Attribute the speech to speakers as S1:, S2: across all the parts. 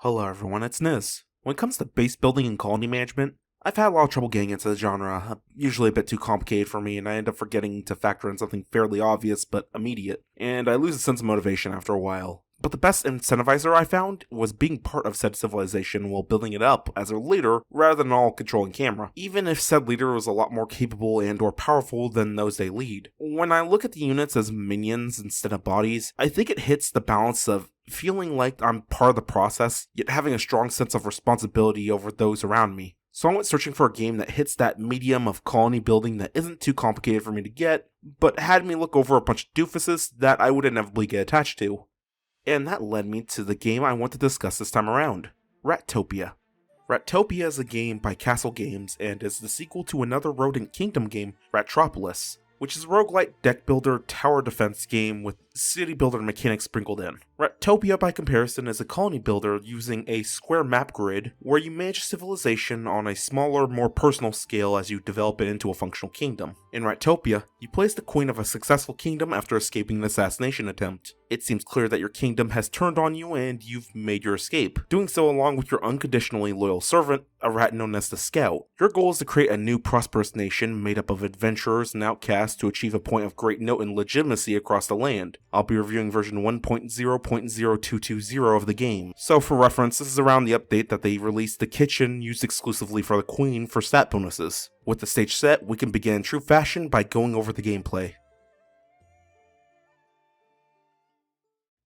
S1: Hello everyone, it's Niz. When it comes to base building and colony management, I've had a lot of trouble getting into the genre, usually a bit too complicated for me, and I end up forgetting to factor in something fairly obvious but immediate, and I lose a sense of motivation after a while. But the best incentivizer I found was being part of said civilization while building it up as a leader rather than all controlling camera, even if said leader was a lot more capable and or powerful than those they lead. When I look at the units as minions instead of bodies, I think it hits the balance of feeling like I'm part of the process, yet having a strong sense of responsibility over those around me. So I went searching for a game that hits that medium of colony building that isn't too complicated for me to get, but had me look over a bunch of doofuses that I would inevitably get attached to. And that led me to the game I want to discuss this time around, Ratopia. Ratopia is a game by Castle Games and is the sequel to another Rodent Kingdom game, Ratropolis, which is a roguelite deck builder tower defense game with city builder mechanics sprinkled in. Ratopia, by comparison, is a colony builder using a square map grid where you manage civilization on a smaller, more personal scale as you develop it into a functional kingdom. In Ratopia, you play as the queen of a successful kingdom after escaping an assassination attempt. It seems clear that your kingdom has turned on you and you've made your escape, doing so along with your unconditionally loyal servant, a rat known as the Scout. Your goal is to create a new prosperous nation made up of adventurers and outcasts to achieve a point of great note and legitimacy across the land. I'll be reviewing version 1.0.0220 of the game. So for reference, this is around the update that they released the kitchen used exclusively for the queen for stat bonuses. With the stage set, we can begin in true fashion by going over the gameplay.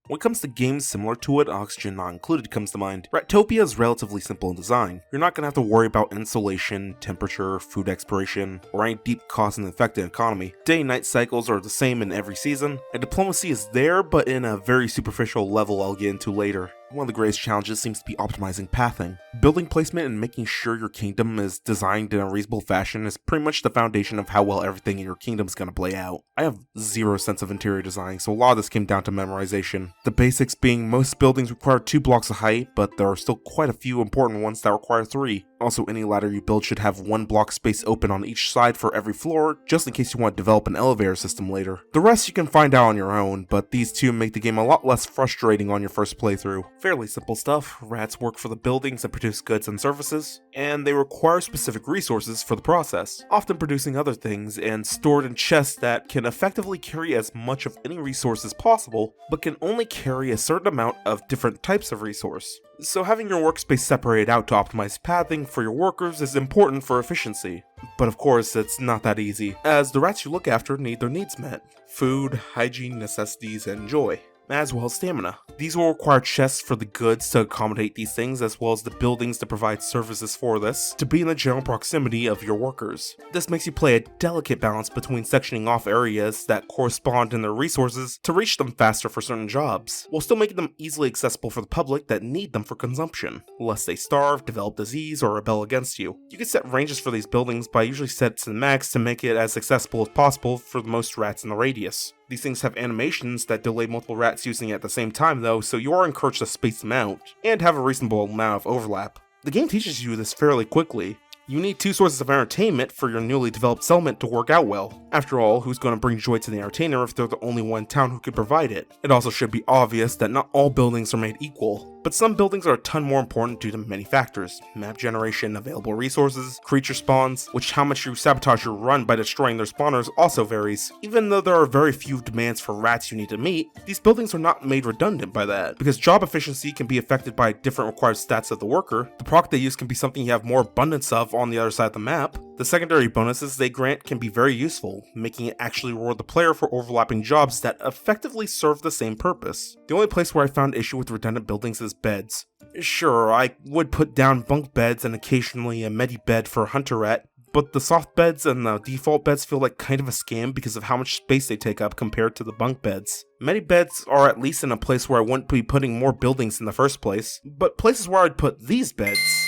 S1: When it comes to games similar to it, Oxygen Not Included comes to mind. Ratopia is relatively simple in design. You're not going to have to worry about insulation, temperature, food expiration, or any deep cost and effective economy. Day and night cycles are the same in every season, and diplomacy is there but in a very superficial level I'll get into later. One of the greatest challenges seems to be optimizing pathing. Building placement and making sure your kingdom is designed in a reasonable fashion is pretty much the foundation of how well everything in your kingdom is going to play out. I have zero sense of interior design, so a lot of this came down to memorization. The basics being most buildings require 2 blocks of height, but there are still quite a few important ones that require 3. Also, any ladder you build should have 1 block space open on each side for every floor, just in case you want to develop an elevator system later. The rest you can find out on your own, but these two make the game a lot less frustrating on your first playthrough. Fairly simple stuff. Rats work for the buildings and produce goods and services, and they require specific resources for the process, often producing other things and stored in chests that can effectively carry as much of any resource as possible, but can only carry a certain amount of different types of resource. So having your workspace separated out to optimize pathing for your workers is important for efficiency. But of course, it's not that easy, as the rats you look after need their needs met. Food, hygiene, necessities, and joy, as well as stamina. These will require chests for the goods to accommodate these things, as well as the buildings to provide services for this, to be in the general proximity of your workers. This makes you play a delicate balance between sectioning off areas that correspond in their resources to reach them faster for certain jobs, while still making them easily accessible for the public that need them for consumption, lest they starve, develop disease, or rebel against you. You can set ranges for these buildings by usually set to the max to make it as accessible as possible for the most rats in the radius. These things have animations that delay multiple rats using it at the same time though, so you are encouraged to space them out, and have a reasonable amount of overlap. The game teaches you this fairly quickly. You need 2 sources of entertainment for your newly developed settlement to work out well. After all, who's going to bring joy to the entertainer if they're the only one in town who could provide it? It also should be obvious that not all buildings are made equal, but some buildings are a ton more important due to many factors: map generation, available resources, creature spawns, which how much you sabotage your run by destroying their spawners also varies. Even though there are very few demands for rats you need to meet, these buildings are not made redundant by that, because job efficiency can be affected by different required stats of the worker. The proc they use can be something you have more abundance of on the other side of the map. The secondary bonuses they grant can be very useful, making it actually reward the player for overlapping jobs that effectively serve the same purpose. The only place where I found issue with redundant buildings is beds. Sure, I would put down bunk beds and occasionally a medi bed for a hunter rat, but the soft beds and the default beds feel like kind of a scam because of how much space they take up compared to the bunk beds. Medi beds are at least in a place where I wouldn't be putting more buildings in the first place, but places where I'd put these beds.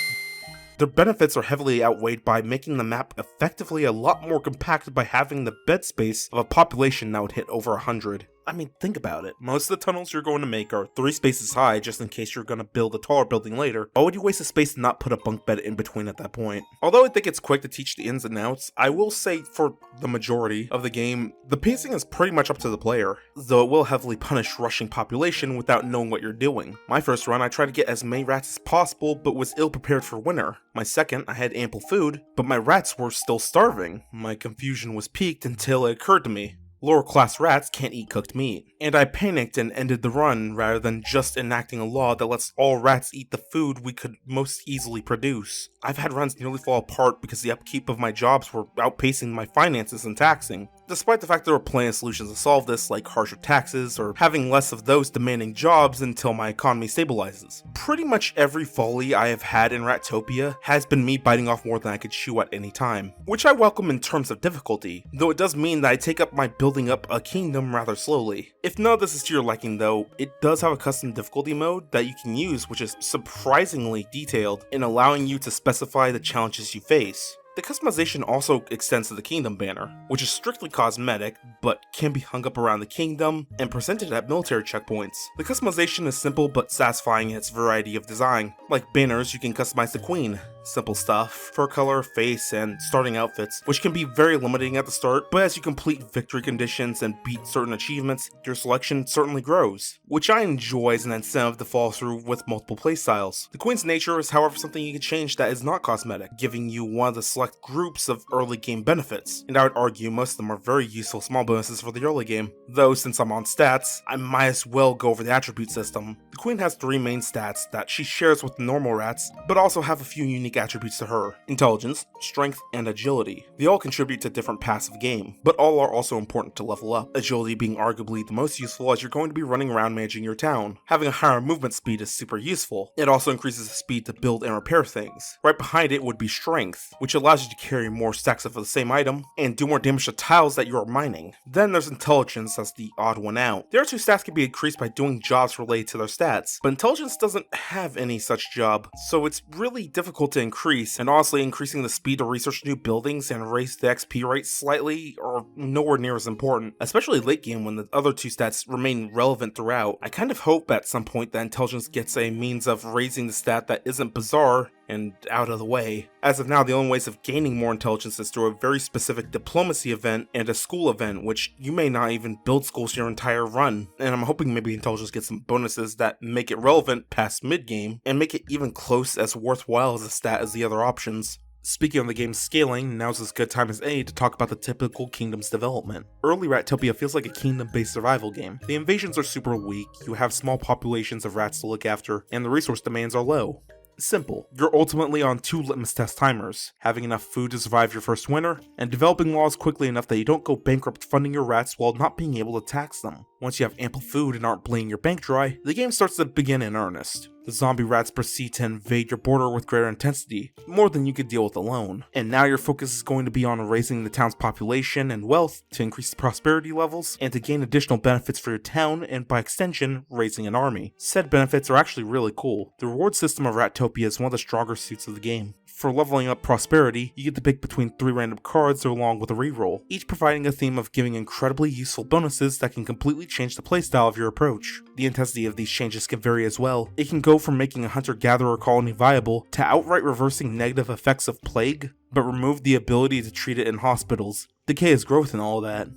S1: Their benefits are heavily outweighed by making the map effectively a lot more compacted by having the bed space of a population that would hit over 100. I mean, think about it. Most of the tunnels you're going to make are 3 spaces high just in case you're going to build a taller building later. Why would you waste a space and not put a bunk bed in between at that point? Although I think it's quick to teach the ins and outs, I will say for the majority of the game, the pacing is pretty much up to the player, though it will heavily punish rushing population without knowing what you're doing. My first run, I tried to get as many rats as possible, but was ill prepared for winter. My second, I had ample food, but my rats were still starving. My confusion was peaked until it occurred to me. Lower class rats can't eat cooked meat. And I panicked and ended the run rather than just enacting a law that lets all rats eat the food we could most easily produce. I've had runs nearly fall apart because the upkeep of my jobs were outpacing my finances and taxing. Despite the fact there were plenty of solutions to solve this, like harsher taxes or having less of those demanding jobs until my economy stabilizes. Pretty much every folly I have had in Ratopia has been me biting off more than I could chew at any time, which I welcome in terms of difficulty, though it does mean that I take up my building up a kingdom rather slowly. If none of this is to your liking though, it does have a custom difficulty mode that you can use, which is surprisingly detailed in allowing you to specify the challenges you face. The customization also extends to the kingdom banner, which is strictly cosmetic, but can be hung up around the kingdom and presented at military checkpoints. The customization is simple but satisfying in its variety of design. Like banners, you can customize the queen. Simple stuff, fur color, face, and starting outfits, which can be very limiting at the start, but as you complete victory conditions and beat certain achievements, your selection certainly grows, which I enjoy as an incentive to follow through with multiple playstyles. The queen's nature is however something you can change that is not cosmetic, giving you one of the select groups of early game benefits, and I would argue most of them are very useful small bonuses for the early game. Though since I'm on stats, I might as well go over the attribute system. The queen has 3 main stats that she shares with the normal rats, but also have a few unique attributes to her: intelligence, strength, and agility. They all contribute to different paths of game, but all are also important to level up, agility being arguably the most useful as you're going to be running around managing your town. Having a higher movement speed is super useful. It also increases the speed to build and repair things. Right behind it would be strength, which allows you to carry more stacks of the same item and do more damage to tiles that you are mining. Then there's intelligence as the odd one out. Their 2 stats can be increased by doing jobs related to their stats, but intelligence doesn't have any such job, so it's really difficult to increase, and honestly increasing the speed to research new buildings and raise the XP rate slightly are nowhere near as important, especially late game when the other 2 stats remain relevant throughout. I kind of hope at some point that intelligence gets a means of raising the stat that isn't bizarre and out of the way. As of now, the only ways of gaining more intelligence is through a very specific diplomacy event and a school event, which you may not even build schools your entire run, and I'm hoping maybe intelligence gets some bonuses that make it relevant past mid-game, and make it even close as worthwhile as a stat as the other options. Speaking of the game's scaling, now's as good time as any to talk about the typical kingdom's development. Early Ratopia feels like a kingdom-based survival game. The invasions are super weak, you have small populations of rats to look after, and the resource demands are low. Simple. You're ultimately on 2 litmus test timers: having enough food to survive your first winter, and developing laws quickly enough that you don't go bankrupt funding your rats while not being able to tax them. Once you have ample food and aren't bleeding your bank dry, the game starts to begin in earnest. The zombie rats proceed to invade your border with greater intensity, more than you could deal with alone. And now your focus is going to be on raising the town's population and wealth to increase the prosperity levels, and to gain additional benefits for your town, and by extension, raising an army. Said benefits are actually really cool. The reward system of Ratopia is one of the stronger suits of the game. For leveling up prosperity, you get to pick between 3 random cards along with a reroll, each providing a theme of giving incredibly useful bonuses that can completely change the playstyle of your approach. The intensity of these changes can vary as well. It can go from making a hunter-gatherer colony viable to outright reversing negative effects of plague, but remove the ability to treat it in hospitals. Decay is growth and all that.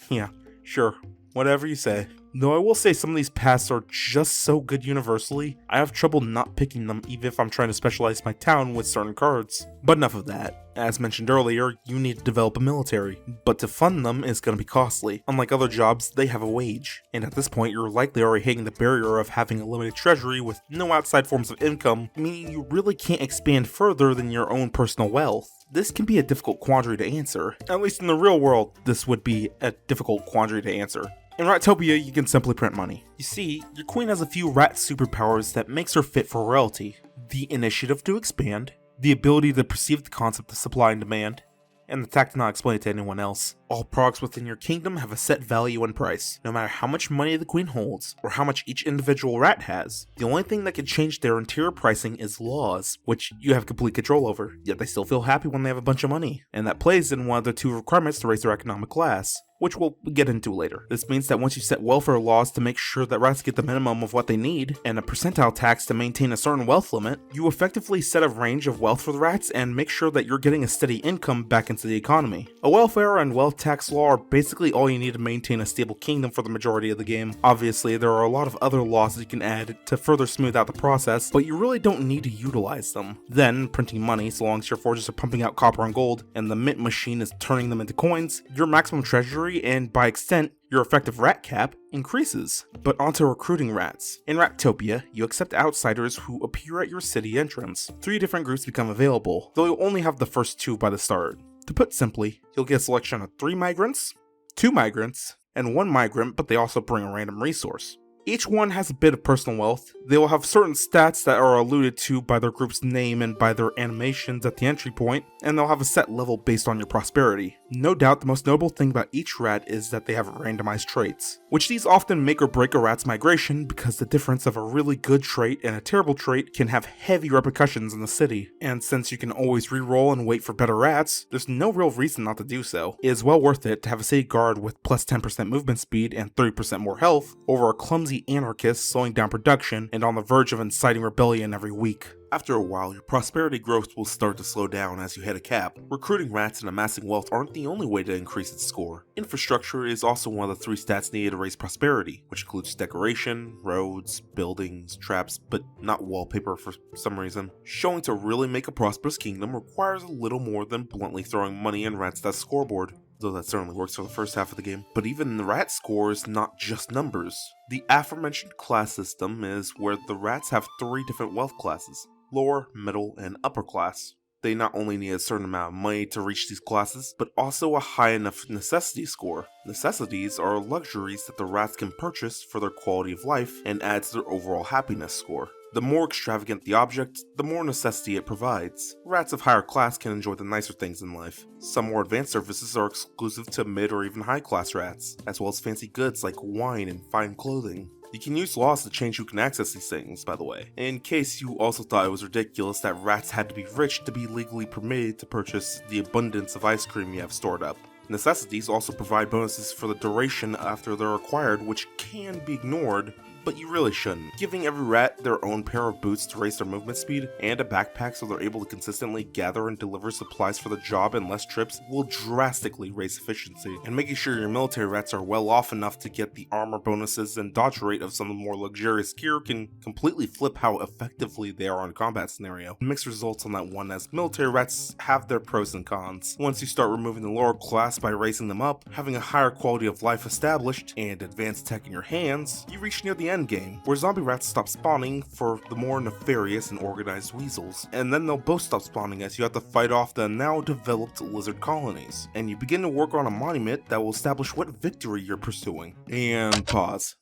S1: Yeah, sure, whatever you say. Though I will say some of these paths are just so good universally, I have trouble not picking them even if I'm trying to specialize my town with certain cards. But enough of that. As mentioned earlier, you need to develop a military, but to fund them is going to be costly. Unlike other jobs, they have a wage, and at this point you're likely already hitting the barrier of having a limited treasury with no outside forms of income, meaning you really can't expand further than your own personal wealth. This can be a difficult quandary to answer. At least in the real world, this would be a difficult quandary to answer. In Ratopia, you can simply print money. You see, your queen has a few rat superpowers that makes her fit for royalty: the initiative to expand, the ability to perceive the concept of supply and demand, and the tact to not explain it to anyone else. All products within your kingdom have a set value and price, no matter how much money the queen holds, or how much each individual rat has. The only thing that can change their interior pricing is laws, which you have complete control over, yet they still feel happy when they have a bunch of money. And that plays in one of the 2 requirements to raise their economic class, which we'll get into later. This means that once you set welfare laws to make sure that rats get the minimum of what they need, and a percentile tax to maintain a certain wealth limit, you effectively set a range of wealth for the rats and make sure that you're getting a steady income back into the economy. A welfare and wealth tax law are basically all you need to maintain a stable kingdom for the majority of the game. Obviously, there are a lot of other laws that you can add to further smooth out the process, but you really don't need to utilize them. Then, printing money, so long as your forges are pumping out copper and gold, and the mint machine is turning them into coins, your maximum treasury, and by extent, your effective rat cap, increases. But onto recruiting rats. In Ratopia, you accept outsiders who appear at your city entrance. 3 different groups become available, though you'll only have the first 2 by the start. To put simply, you'll get a selection of 3 migrants, 2 migrants, and 1 migrant, but they also bring a random resource. Each one has a bit of personal wealth. They will have certain stats that are alluded to by their group's name and by their animations at the entry point, and they'll have a set level based on your prosperity. No doubt the most notable thing about each rat is that they have randomized traits, which these often make or break a rat's migration because the difference of a really good trait and a terrible trait can have heavy repercussions in the city. And since you can always reroll and wait for better rats, there's no real reason not to do so. It is well worth it to have a city guard with plus 10% movement speed and 30% more health over a clumsy anarchist slowing down production and on the verge of inciting rebellion every week. After a while, your prosperity growth will start to slow down as you hit a cap. Recruiting rats and amassing wealth aren't the only way to increase its score. Infrastructure is also one of the 3 stats needed to raise prosperity, which includes decoration, roads, buildings, traps, but not wallpaper for some reason. Showing to really make a prosperous kingdom requires a little more than bluntly throwing money in Rat's stats scoreboard, though that certainly works for the first half of the game. But even the rat score is not just numbers. The aforementioned class system is where the rats have 3 different wealth classes: lower, middle, and upper class. They not only need a certain amount of money to reach these classes, but also a high enough necessity score. Necessities are luxuries that the rats can purchase for their quality of life and add to their overall happiness score. The more extravagant the object, the more necessity it provides. Rats of higher class can enjoy the nicer things in life. Some more advanced services are exclusive to mid or even high class rats, as well as fancy goods like wine and fine clothing. You can use laws to change who can access these things, by the way, in case you also thought it was ridiculous that rats had to be rich to be legally permitted to purchase the abundance of ice cream you have stored up. Necessities also provide bonuses for the duration after they're acquired, which can be ignored, but you really shouldn't. Giving every rat their own pair of boots to raise their movement speed, and a backpack so they're able to consistently gather and deliver supplies for the job in less trips will drastically raise efficiency. And making sure your military rats are well off enough to get the armor bonuses and dodge rate of some of the more luxurious gear can completely flip how effectively they are in a combat scenario. Mixed results on that one, as military rats have their pros and cons. Once you start removing the lower class by raising them up, having a higher quality of life established, and advanced tech in your hands, you reach near the end game, where zombie rats stop spawning for the more nefarious and organized weasels, and then they'll both stop spawning as you have to fight off the now developed lizard colonies, and you begin to work on a monument that will establish what victory you're pursuing. And pause.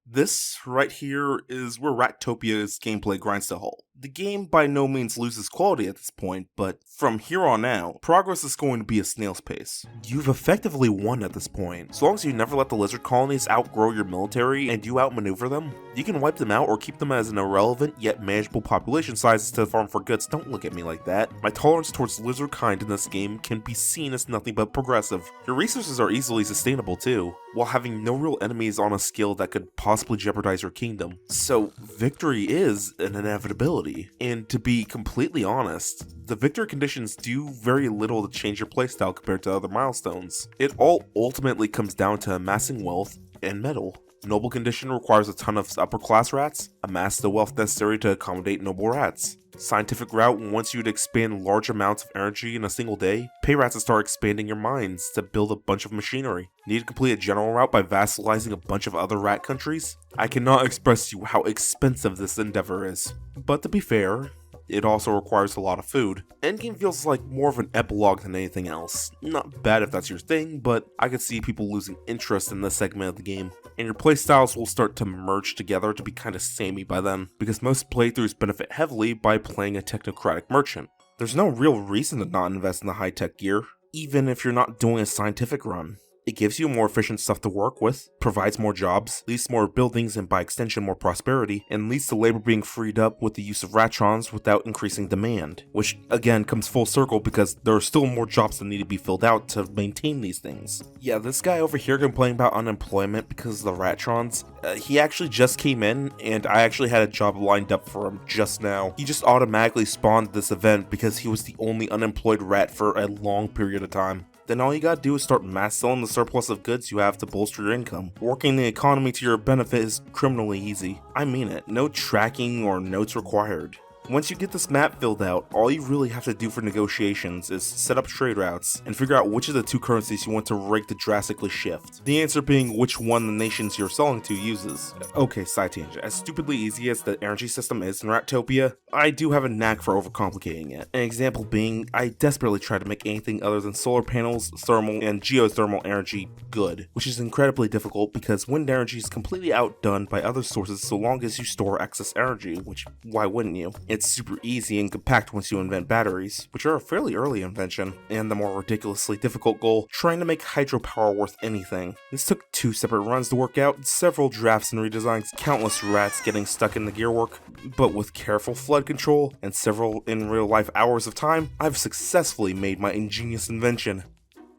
S1: This right here is where Ratopia's gameplay grinds to a halt. The game by no means loses quality at this point, but from here on out, progress is going to be a snail's pace. You've effectively won at this point. So long as you never let the lizard colonies outgrow your military and you outmaneuver them, you can wipe them out or keep them as an irrelevant yet manageable population sizes to farm for goods. Don't look at me like that. My tolerance towards lizard kind in this game can be seen as nothing but progressive. Your resources are easily sustainable too, while having no real enemies on a scale that could possibly jeopardize your kingdom. So victory is an inevitability. And to be completely honest, the victory conditions do very little to change your playstyle compared to other milestones. It all ultimately comes down to amassing wealth and metal. Noble condition requires a ton of upper class rats. Amass the wealth necessary to accommodate noble rats. Scientific route wants you to expand large amounts of energy in a single day. Pay rats to start expanding your mines to build a bunch of machinery. Need to complete a general route by vassalizing a bunch of other rat countries? I cannot express to you how expensive this endeavor is. But to be fair, it also requires a lot of food. Endgame feels like more of an epilogue than anything else. Not bad if that's your thing, but I could see people losing interest in this segment of the game. And your playstyles will start to merge together to be kinda samey by then, because most playthroughs benefit heavily by playing a technocratic merchant. There's no real reason to not invest in the high-tech gear. even if you're not doing a scientific run. It gives you more efficient stuff to work with, provides more jobs, leads to more buildings and by extension more prosperity, and leads to labor being freed up with the use of ratrons without increasing demand, which again comes full circle because there are still more jobs that need to be filled out to maintain these things. Yeah, this guy over here complaining about unemployment because of the ratrons, he actually just came in and I actually had a job lined up for him just now. He just automatically spawned this event because he was the only unemployed rat for a long period of time. Then all you gotta do is start mass selling the surplus of goods you have to bolster your income. Working the economy to your benefit is criminally easy. I mean it, no tracking or notes required. Once you get this map filled out, all you really have to do for negotiations is set up trade routes and figure out which of the two currencies you want to rig to drastically shift. The answer being which one the nations you're selling to uses. Okay, side tangent. As stupidly easy as the energy system is in Ratopia, I do have a knack for overcomplicating it. An example being, I desperately try to make anything other than solar panels, thermal, and geothermal energy good, which is incredibly difficult because wind energy is completely outdone by other sources so long as you store excess energy, which why wouldn't you? It's super easy and compact once you invent batteries, which are a fairly early invention, and the more ridiculously difficult goal, trying to make hydropower worth anything. This took 2 separate runs to work out, several drafts and redesigns, countless rats getting stuck in the gearwork, but with careful flood control and several in real life hours of time, I've successfully made my ingenious invention.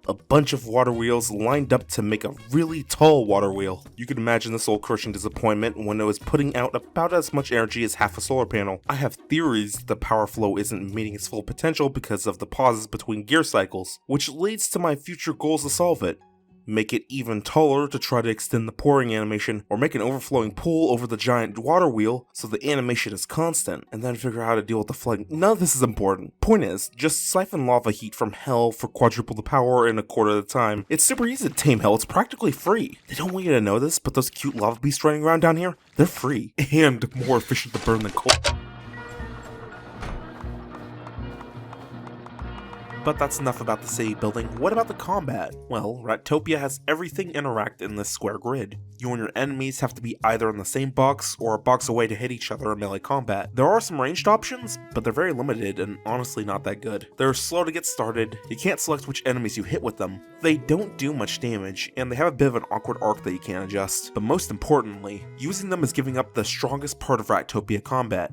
S1: A bunch of water wheels lined up to make a really tall water wheel. You can imagine the soul crushing disappointment when it was putting out about as much energy as half a solar panel. I have theories that the power flow isn't meeting its full potential because of the pauses between gear cycles, which leads to my future goals to solve it. Make it even taller to try to extend the pouring animation, or make an overflowing pool over the giant water wheel so the animation is constant, and then figure out how to deal with the flooding. None of this is important. Point is, just siphon lava heat from hell for quadruple the power in a quarter of the time. It's super easy to tame hell, it's practically free. They don't want you to know this, but those cute lava beasts running around down here, they're free, and more efficient to burn than coal. But that's enough about the city building. What about the combat? Well, Ratopia has everything interact in this square grid. You and your enemies have to be either in the same box or a box away to hit each other in melee combat. There are some ranged options, but they're very limited and honestly not that good. They're slow to get started, you can't select which enemies you hit with them. They don't do much damage, and they have a bit of an awkward arc that you can't adjust. But most importantly, using them is giving up the strongest part of Ratopia combat: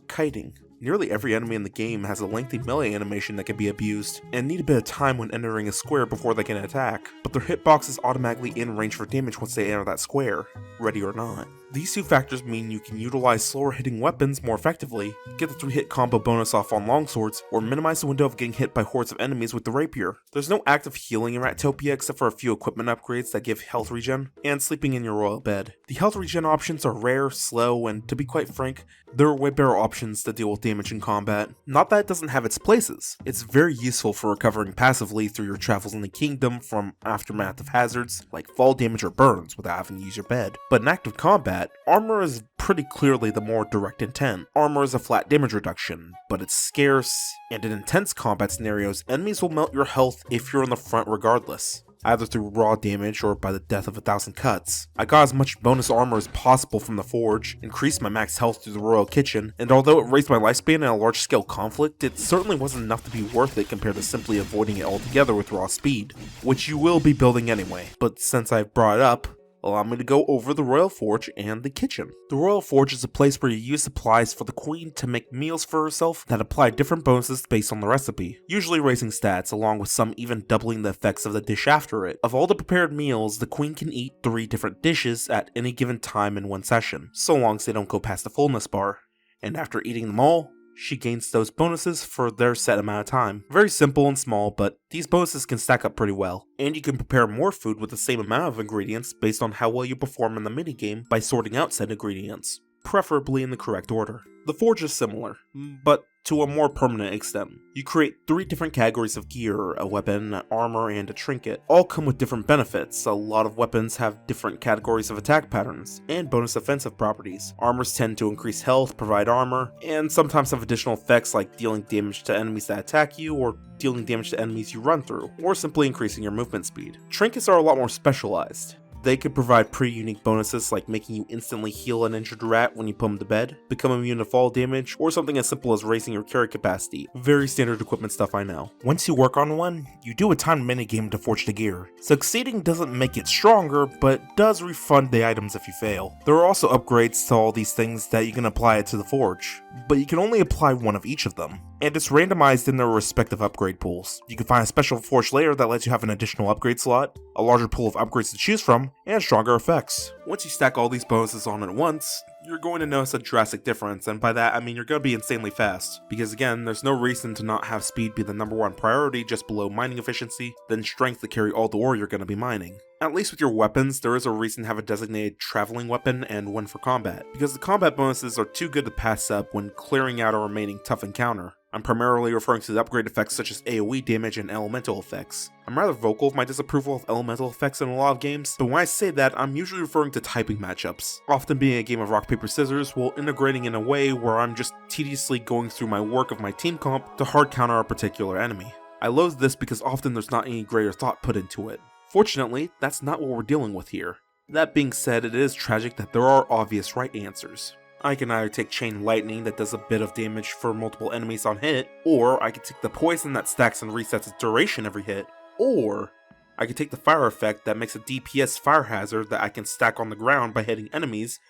S1: kiting. Nearly every enemy in the game has a lengthy melee animation that can be abused, and need a bit of time when entering a square before they can attack, but their hitbox is automatically in range for damage once they enter that square, ready or not. These two factors mean you can utilize slower hitting weapons more effectively, get the 3-hit combo bonus off on longswords, or minimize the window of getting hit by hordes of enemies with the rapier. There's no active healing in Ratopia except for a few equipment upgrades that give health regen, and sleeping in your royal bed. The health regen options are rare, slow, and to be quite frank, there are way better options to deal with damage in combat. Not that it doesn't have its places. It's very useful for recovering passively through your travels in the kingdom from aftermath of hazards like fall damage or burns without having to use your bed. But in active combat, armor is pretty clearly the more direct intent. Armor is a flat damage reduction, but it's scarce, and in intense combat scenarios, enemies will melt your health if you're in the front regardless, either through raw damage or by the death of 1,000 cuts. I got as much bonus armor as possible from the forge, increased my max health through the royal kitchen, and although it raised my lifespan in a large scale conflict, it certainly wasn't enough to be worth it compared to simply avoiding it altogether with raw speed, which you will be building anyway. But since I've brought it up, allow me to go over the Royal Forge and the kitchen. The Royal Forge is a place where you use supplies for the queen to make meals for herself that apply different bonuses based on the recipe, usually raising stats along with some even doubling the effects of the dish after it. Of all the prepared meals, the queen can eat 3 different dishes at any given time in one session, so long as they don't go past the fullness bar. And after eating them all, she gains those bonuses for their set amount of time. Very simple and small, but these bonuses can stack up pretty well. And you can prepare more food with the same amount of ingredients based on how well you perform in the minigame by sorting out said ingredients, preferably in the correct order. The forge is similar, but to a more permanent extent. You create 3 different categories of gear: a weapon, an armor, and a trinket. All come with different benefits. A lot of weapons have different categories of attack patterns, and bonus offensive properties. Armors tend to increase health, provide armor, and sometimes have additional effects like dealing damage to enemies that attack you, or dealing damage to enemies you run through, or simply increasing your movement speed. Trinkets are a lot more specialized. They could provide pretty unique bonuses like making you instantly heal an injured rat when you put them to bed, become immune to fall damage, or something as simple as raising your carry capacity. Very standard equipment stuff, I know. Once you work on one, you do a timed minigame to forge the gear. Succeeding doesn't make it stronger, but does refund the items if you fail. There are also upgrades to all these things that you can apply it to the forge, but you can only apply one of each of them, and it's randomized in their respective upgrade pools. You can find a special forge layer that lets you have an additional upgrade slot, a larger pool of upgrades to choose from, and stronger effects. Once you stack all these bonuses on at once, you're going to notice a drastic difference, and by that I mean you're going to be insanely fast. Because again, there's no reason to not have speed be the #1 priority just below mining efficiency, then strength to carry all the ore you're going to be mining. At least with your weapons, there is a reason to have a designated traveling weapon and one for combat, because the combat bonuses are too good to pass up when clearing out a remaining tough encounter. I'm primarily referring to the upgrade effects such as AoE damage and elemental effects. I'm rather vocal of my disapproval of elemental effects in a lot of games, but when I say that, I'm usually referring to typing matchups, often being a game of rock paper scissors while integrating in a way where I'm just tediously going through my work of my team comp to hard counter a particular enemy. I loathe this because often there's not any greater thought put into it. Fortunately, that's not what we're dealing with here. That being said, it is tragic that there are obvious right answers. I can either take Chain Lightning that does a bit of damage for multiple enemies on hit, or I can take the Poison that stacks and resets its duration every hit, or I can take the Fire effect that makes a DPS fire hazard that I can stack on the ground by hitting enemies,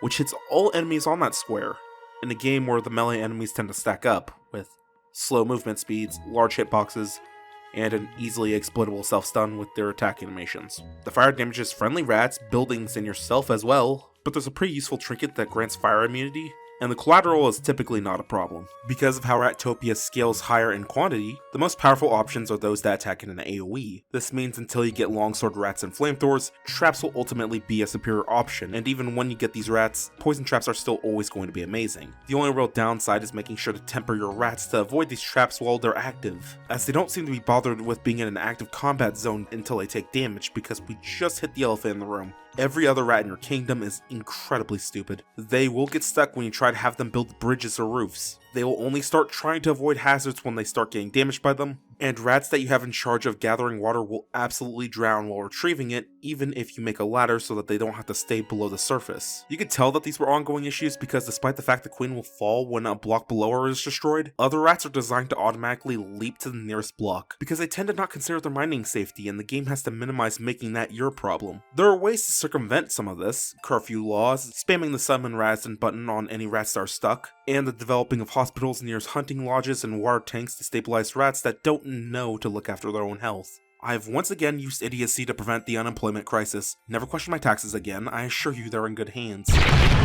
S1: which hits all enemies on that square, in a game where the melee enemies tend to stack up, with slow movement speeds, large hitboxes, and an easily exploitable self-stun with their attack animations. The fire damages friendly rats, buildings, and yourself as well, but there's a pretty useful trinket that grants fire immunity, and the collateral is typically not a problem. Because of how Ratopia scales higher in quantity, the most powerful options are those that attack in an AoE. This means until you get longsword rats and flamethrowers, traps will ultimately be a superior option, and even when you get these rats, poison traps are still always going to be amazing. The only real downside is making sure to temper your rats to avoid these traps while they're active, as they don't seem to be bothered with being in an active combat zone until they take damage, because we just hit the elephant in the room. Every other rat in your kingdom is incredibly stupid. They will get stuck when you try to have them build bridges or roofs. They will only start trying to avoid hazards when they start getting damaged by them, and rats that you have in charge of gathering water will absolutely drown while retrieving it, even if you make a ladder so that they don't have to stay below the surface. You could tell that these were ongoing issues because despite the fact the queen will fall when a block below her is destroyed, other rats are designed to automatically leap to the nearest block, because they tend to not consider their mining safety and the game has to minimize making that your problem. There are ways to circumvent some of this: curfew laws, spamming the summon Razdan button on any rats that are stuck, and the developing of hospitals near hunting lodges and water tanks to stabilize rats that don't know to look after their own health. I've once again used idiocy to prevent the unemployment crisis. Never question my taxes again, I assure you they're in good hands.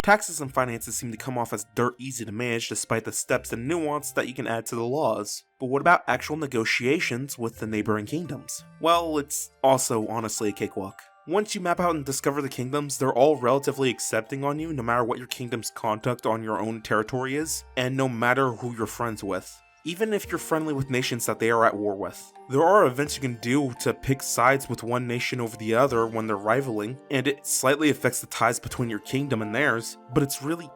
S1: Taxes and finances seem to come off as dirt easy to manage despite the steps and nuance that you can add to the laws. But what about actual negotiations with the neighboring kingdoms? Well, it's also honestly a cakewalk. Once you map out and discover the kingdoms, they're all relatively accepting on you no matter what your kingdom's conduct on your own territory is, and no matter who you're friends with, even if you're friendly with nations that they are at war with. There are events you can do to pick sides with one nation over the other when they're rivaling, and it slightly affects the ties between your kingdom and theirs, but it's really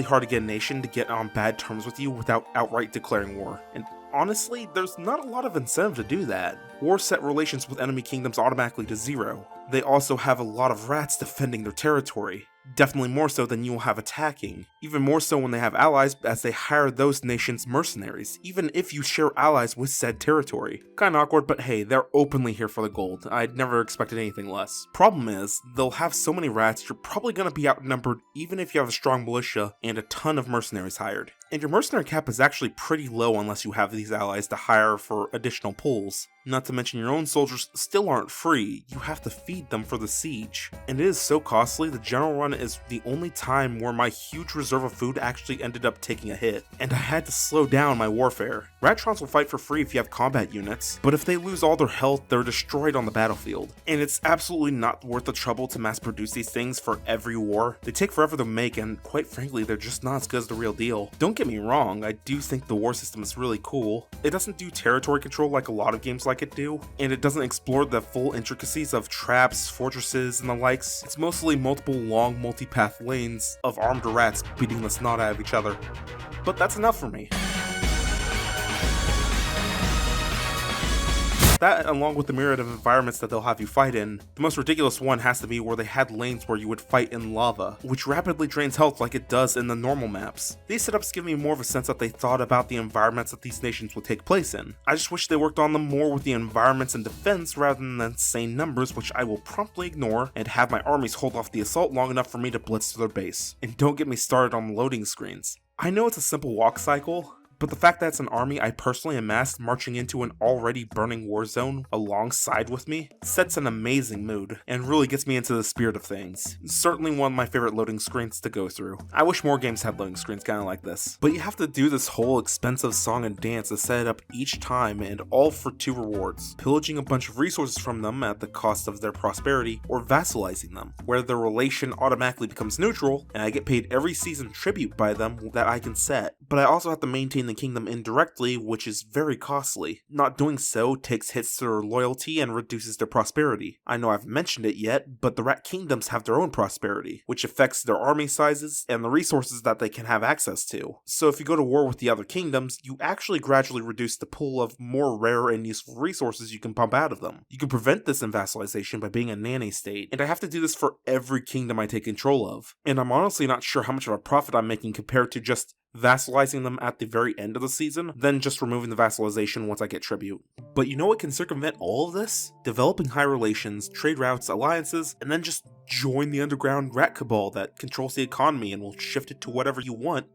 S1: hard to get a nation to get on bad terms with you without outright declaring war. And honestly, there's not a lot of incentive to do that. Wars set relations with enemy kingdoms automatically to 0. They also have a lot of rats defending their territory. Definitely more so than you will have attacking. Even more so when they have allies, as they hire those nations' mercenaries, even if you share allies with said territory. Kinda awkward, but hey, they're openly here for the gold. I'd never expected anything less. Problem is, they'll have so many rats, you're probably gonna be outnumbered even if you have a strong militia and a ton of mercenaries hired. And your mercenary cap is actually pretty low unless you have these allies to hire for additional pulls. Not to mention your own soldiers still aren't free, you have to feed them for the siege. And it is so costly, the general run is the only time where my huge reserve of food actually ended up taking a hit, and I had to slow down my warfare. Ratrons will fight for free if you have combat units, but if they lose all their health, they're destroyed on the battlefield. And it's absolutely not worth the trouble to mass produce these things for every war. They take forever to make, and quite frankly, they're just not as good as the real deal. Don't get me wrong, I do think the war system is really cool. It doesn't do territory control like a lot of games like it do, and it doesn't explore the full intricacies of traps, fortresses, and the likes. It's mostly multiple long multi-path lanes of armed rats beating the snot out of each other. But that's enough for me. That, along with the myriad of environments that they'll have you fight in, the most ridiculous one has to be where they had lanes where you would fight in lava, which rapidly drains health like it does in the normal maps. These setups give me more of a sense that they thought about the environments that these nations would take place in. I just wish they worked on them more with the environments and defense rather than the insane numbers, which I will promptly ignore, and have my armies hold off the assault long enough for me to blitz to their base. And don't get me started on loading screens. I know it's a simple walk cycle, but the fact that it's an army I personally amassed marching into an already burning war zone alongside with me sets an amazing mood and really gets me into the spirit of things. Certainly one of my favorite loading screens to go through. I wish more games had loading screens kind of like this. But you have to do this whole expensive song and dance to set it up each time, and all for 2 rewards: pillaging a bunch of resources from them at the cost of their prosperity, or vassalizing them, where their relation automatically becomes neutral and I get paid every season tribute by them that I can set. But I also have to maintain the kingdom indirectly, which is very costly. Not doing so takes hits to their loyalty and reduces their prosperity. I know I've mentioned it yet, but the rat kingdoms have their own prosperity, which affects their army sizes and the resources that they can have access to. So if you go to war with the other kingdoms, you actually gradually reduce the pool of more rare and useful resources you can pump out of them. You can prevent this in vassalization by being a nanny state, and I have to do this for every kingdom I take control of. And I'm honestly not sure how much of a profit I'm making compared to just vassalizing them at the very end of the season, then just removing the vassalization once I get tribute. But you know what can circumvent all of this? Developing high relations, trade routes, alliances, and then just join the underground rat cabal that controls the economy and will shift it to whatever you want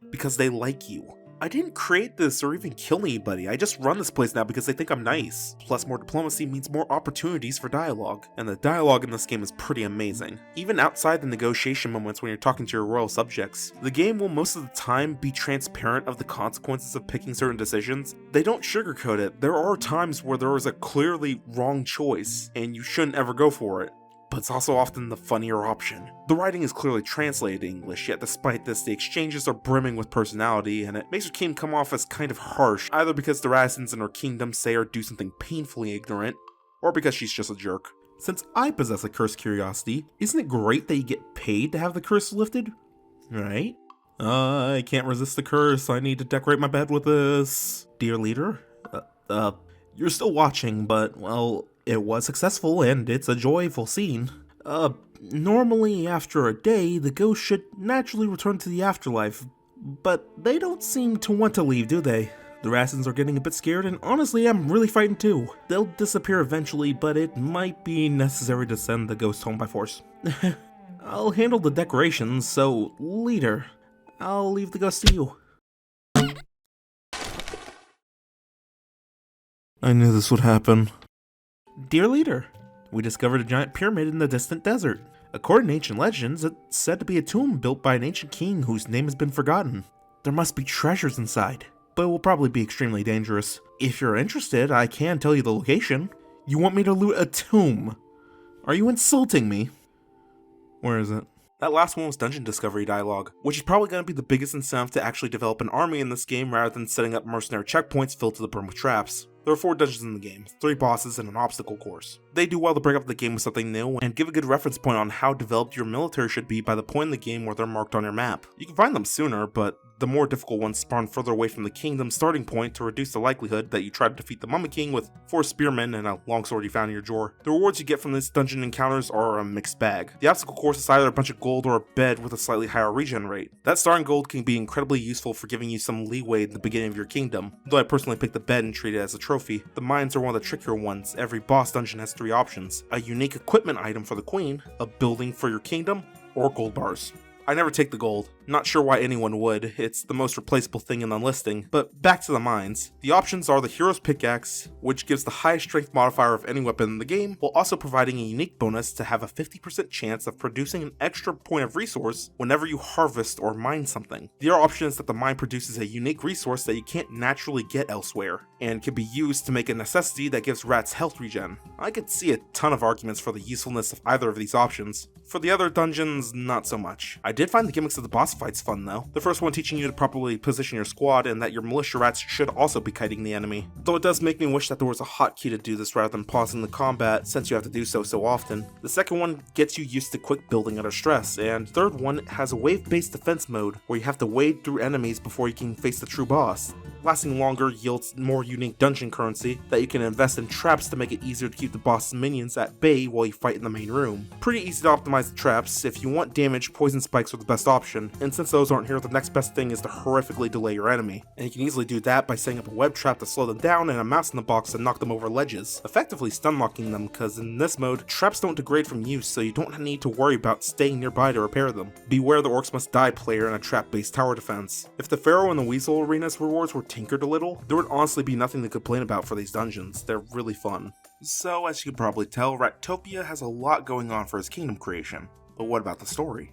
S1: because they like you. I didn't create this or even kill anybody, I just run this place now because they think I'm nice. Plus, more diplomacy means more opportunities for dialogue, and the dialogue in this game is pretty amazing. Even outside the negotiation moments when you're talking to your royal subjects, the game will most of the time be transparent of the consequences of picking certain decisions. They don't sugarcoat it. There are times where there is a clearly wrong choice, and you shouldn't ever go for it. But it's also often the funnier option. The writing is clearly translated to English, yet despite this, the exchanges are brimming with personality, and it makes her king come off as kind of harsh, either because the Radissons in her kingdom say or do something painfully ignorant, or because she's just a jerk. Since I possess a cursed curiosity, isn't it great that you get paid to have the curse lifted? Right? I can't resist the curse, I need to decorate my bed with this. Dear leader? You're still watching, but, well, it was successful, and it's a joyful scene. Normally after a day, the ghost should naturally return to the afterlife, but they don't seem to want to leave, do they? The Radissons are getting a bit scared, and honestly, I'm really frightened too. They'll disappear eventually, but it might be necessary to send the ghost home by force. I'll handle the decorations, so, leader, I'll leave the ghost to you. I knew this would happen. Dear leader, we discovered a giant pyramid in the distant desert. According to ancient legends, it's said to be a tomb built by an ancient king whose name has been forgotten. There must be treasures inside, but it will probably be extremely dangerous. If you're interested, I can tell you the location. You want me to loot a tomb? Are you insulting me? Where is it? That last one was dungeon discovery dialogue, which is probably going to be the biggest incentive to actually develop an army in this game rather than setting up mercenary checkpoints filled to the brim with traps. There are 4 dungeons in the game, 3 bosses, and an obstacle course. They do well to break up the game with something new, and give a good reference point on how developed your military should be by the point in the game where they're marked on your map. You can find them sooner, but the more difficult ones spawn further away from the kingdom's starting point to reduce the likelihood that you try to defeat the Mummy King with 4 spearmen and a longsword you found in your drawer. The rewards you get from this dungeon encounters are a mixed bag. The obstacle course is either a bunch of gold or a bed with a slightly higher regen rate. That starting gold can be incredibly useful for giving you some leeway in the beginning of your kingdom, though I personally picked the bed and treat it as a trophy. The mines are one of the trickier ones. Every boss dungeon has 3 options: a unique equipment item for the queen, a building for your kingdom, or gold bars. I never take the gold. Not sure why anyone would, it's the most replaceable thing in the listing, but back to the mines. The options are the hero's pickaxe, which gives the highest strength modifier of any weapon in the game, while also providing a unique bonus to have a 50% chance of producing an extra point of resource whenever you harvest or mine something. The other option is that the mine produces a unique resource that you can't naturally get elsewhere, and can be used to make a necessity that gives rats health regen. I could see a ton of arguments for the usefulness of either of these options. For the other dungeons, not so much. I did find the gimmicks of the boss fights fun though. The first one teaching you to properly position your squad and that your militia rats should also be kiting the enemy. Though it does make me wish that there was a hotkey to do this rather than pausing the combat since you have to do so often. The second one gets you used to quick building under stress, and third one has a wave-based defense mode where you have to wade through enemies before you can face the true boss. Lasting longer yields more unique dungeon currency that you can invest in traps to make it easier to keep the boss's minions at bay while you fight in the main room. Pretty easy to optimize the traps. If you want damage, poison spikes are the best option, and since those aren't here, the next best thing is to horrifically delay your enemy. And you can easily do that by setting up a web trap to slow them down and a mouse in the box to knock them over ledges, effectively stun locking them, because in this mode, traps don't degrade from use, so you don't need to worry about staying nearby to repair them. Beware the orcs must die player in a trap-based tower defense. If the Pharaoh and the Weasel Arena's rewards were tinkered a little, there would honestly be nothing to complain about for these dungeons. They're really fun. So, as you can probably tell, Ratopia has a lot going on for its kingdom creation. But what about the story?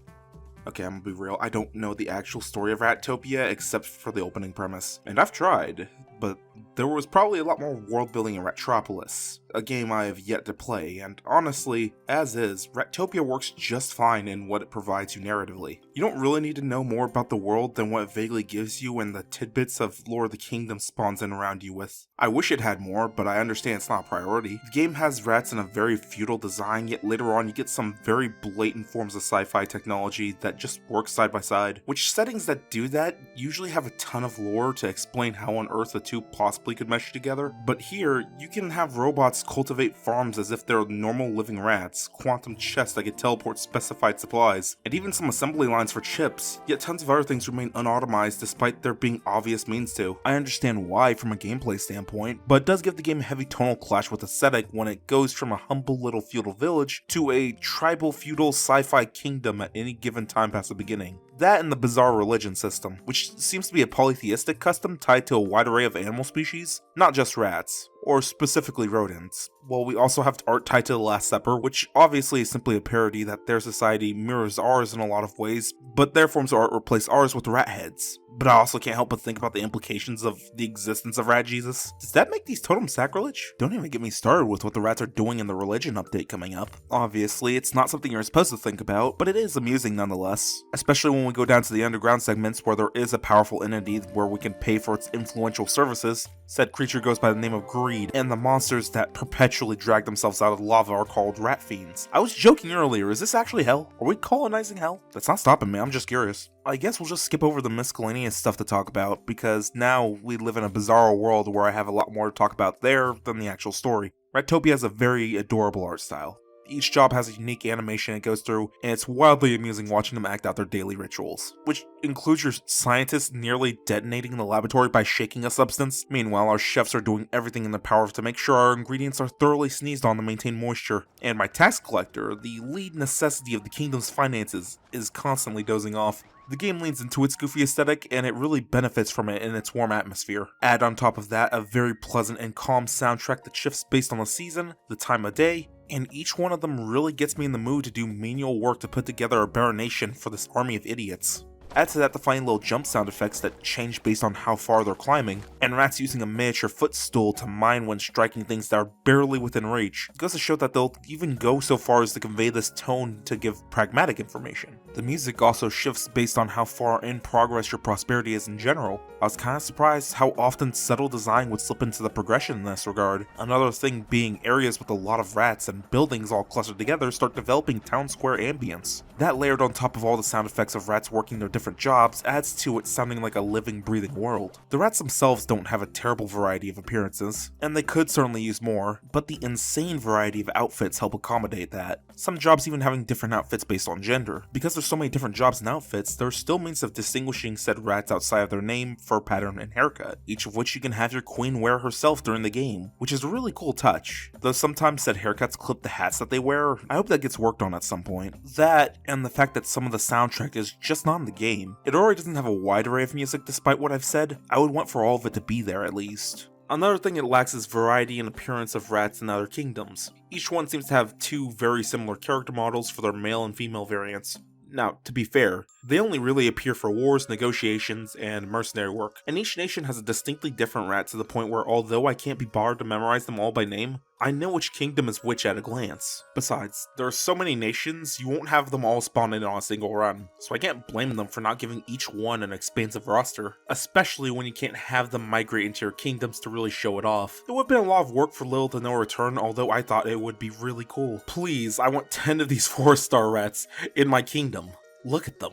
S1: Okay, I'm gonna be real, I don't know the actual story of Ratopia except for the opening premise. And I've tried, but there was probably a lot more world building in Ratropolis, a game I have yet to play, and honestly, as is, Ratopia works just fine in what it provides you narratively. You don't really need to know more about the world than what it vaguely gives you and the tidbits of lore of the kingdom spawns in around you with. I wish it had more, but I understand it's not a priority. The game has rats in a very feudal design, yet later on you get some very blatant forms of sci-fi technology that just work side by side, which settings that do that usually have a ton of lore to explain how on earth the two possibly could mesh together, but here, you can have robots cultivate farms as if they're normal living rats, quantum chests that can teleport specified supplies, and even some assembly lines for chips, yet tons of other things remain unautomized despite there being obvious means to. I understand why from a gameplay standpoint, but it does give the game a heavy tonal clash with aesthetic when it goes from a humble little feudal village to a tribal feudal sci-fi kingdom at any given time past the beginning. That and the bizarre religion system, which seems to be a polytheistic custom tied to a wide array of animal species, not just rats, or specifically rodents. Well, we also have art tied to the Last Supper, which obviously is simply a parody that their society mirrors ours in a lot of ways, but their forms of art replace ours with rat heads. But I also can't help but think about the implications of the existence of Rat Jesus. Does that make these totems sacrilege? Don't even get me started with what the rats are doing in the religion update coming up. Obviously, it's not something you're supposed to think about, but it is amusing nonetheless, especially when we go down to the underground segments where there is a powerful entity where we can pay for its influential services. Said creature goes by the name of Greed, and the monsters that perpetually drag themselves out of lava are called rat fiends. I was joking earlier, is this actually hell? Are we colonizing hell? That's not stopping me, I'm just curious. I guess we'll just skip over the miscellaneous stuff to talk about, because now we live in a bizarre world where I have a lot more to talk about there than the actual story. Ratopia has a very adorable art style. Each job has a unique animation it goes through, and it's wildly amusing watching them act out their daily rituals, which includes your scientists nearly detonating the laboratory by shaking a substance. Meanwhile, our chefs are doing everything in their power to make sure our ingredients are thoroughly sneezed on to maintain moisture. And my tax collector, the lead necessity of the kingdom's finances, is constantly dozing off. The game leans into its goofy aesthetic, and it really benefits from it in its warm atmosphere. Add on top of that a very pleasant and calm soundtrack that shifts based on the season, the time of day, and each one of them really gets me in the mood to do menial work to put together a baronation for this army of idiots. Add to that the funny little jump sound effects that change based on how far they're climbing, and rats using a miniature footstool to mine when striking things that are barely within reach. It goes to show that they'll even go so far as to convey this tone to give pragmatic information. The music also shifts based on how far in progress your prosperity is in general. I was kinda surprised how often subtle design would slip into the progression in this regard. Another thing being areas with a lot of rats and buildings all clustered together start developing town square ambience. That layered on top of all the sound effects of rats working their different jobs adds to it sounding like a living, breathing world. The rats themselves don't have a terrible variety of appearances, and they could certainly use more, but the insane variety of outfits help accommodate that. Some jobs even having different outfits based on gender. Because there's so many different jobs and outfits, there are still means of distinguishing said rats outside of their name, fur pattern, and haircut, each of which you can have your queen wear herself during the game, which is a really cool touch. Though sometimes said haircuts clip the hats that they wear, I hope that gets worked on at some point. That, and the fact that some of the soundtrack is just not in the game. It already doesn't have a wide array of music despite what I've said. I would want for all of it to be there at least. Another thing it lacks is variety and appearance of rats in other kingdoms. Each one seems to have two very similar character models for their male and female variants. Now, to be fair, they only really appear for wars, negotiations, and mercenary work, and each nation has a distinctly different rat to the point where although I can't be bothered to memorize them all by name, I know which kingdom is which at a glance. Besides, there are so many nations, you won't have them all spawn in on a single run, so I can't blame them for not giving each one an expansive roster, especially when you can't have them migrate into your kingdoms to really show it off. It would have been a lot of work for little to no return, although I thought it would be really cool. Please, I want 10 of these 4-star rats in my kingdom. Look at them.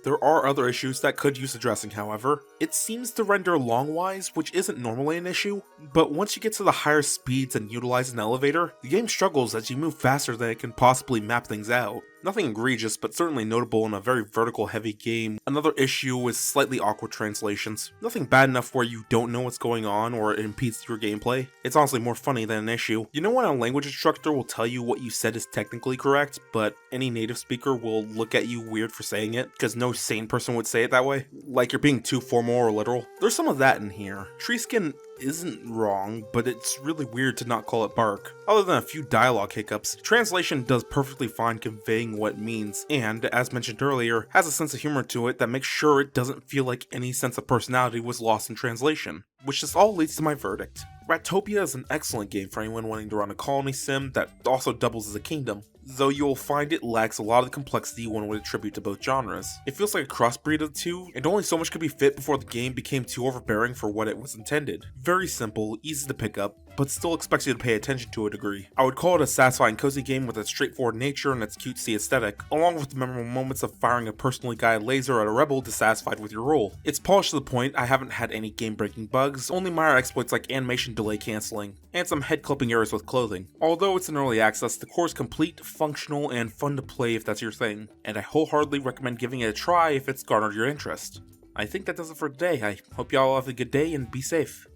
S1: There are other issues that could use addressing, however. It seems to render longwise, which isn't normally an issue, but once you get to the higher speeds and utilize an elevator, the game struggles as you move faster than it can possibly map things out. Nothing egregious, but certainly notable in a very vertical heavy game. Another issue is slightly awkward translations. Nothing bad enough where you don't know what's going on or it impedes your gameplay. It's honestly more funny than an issue. You know when a language instructor will tell you what you said is technically correct, but any native speaker will look at you weird for saying it, because no sane person would say it that way? Like you're being too formal or literal? There's some of that in here. Tree skin isn't wrong, but it's really weird to not call it bark. Other than a few dialogue hiccups, translation does perfectly fine conveying what it means, and, as mentioned earlier, has a sense of humor to it that makes sure it doesn't feel like any sense of personality was lost in translation. Which just all leads to my verdict. Ratopia is an excellent game for anyone wanting to run a colony sim that also doubles as a kingdom, though you will find it lacks a lot of the complexity one would attribute to both genres. It feels like a crossbreed of the two, and only so much could be fit before the game became too overbearing for what it was intended. Very simple, easy to pick up, but still expects you to pay attention to a degree. I would call it a satisfying cozy game with its straightforward nature and its cutesy aesthetic, along with the memorable moments of firing a personally guided laser at a rebel dissatisfied with your role. It's polished to the point I haven't had any game-breaking bugs, only minor exploits like animation delay cancelling, and some head-clipping errors with clothing. Although it's in early access, the core is complete, functional, and fun to play if that's your thing, and I wholeheartedly recommend giving it a try if it's garnered your interest. I think that does it for today. I hope y'all have a good day and be safe.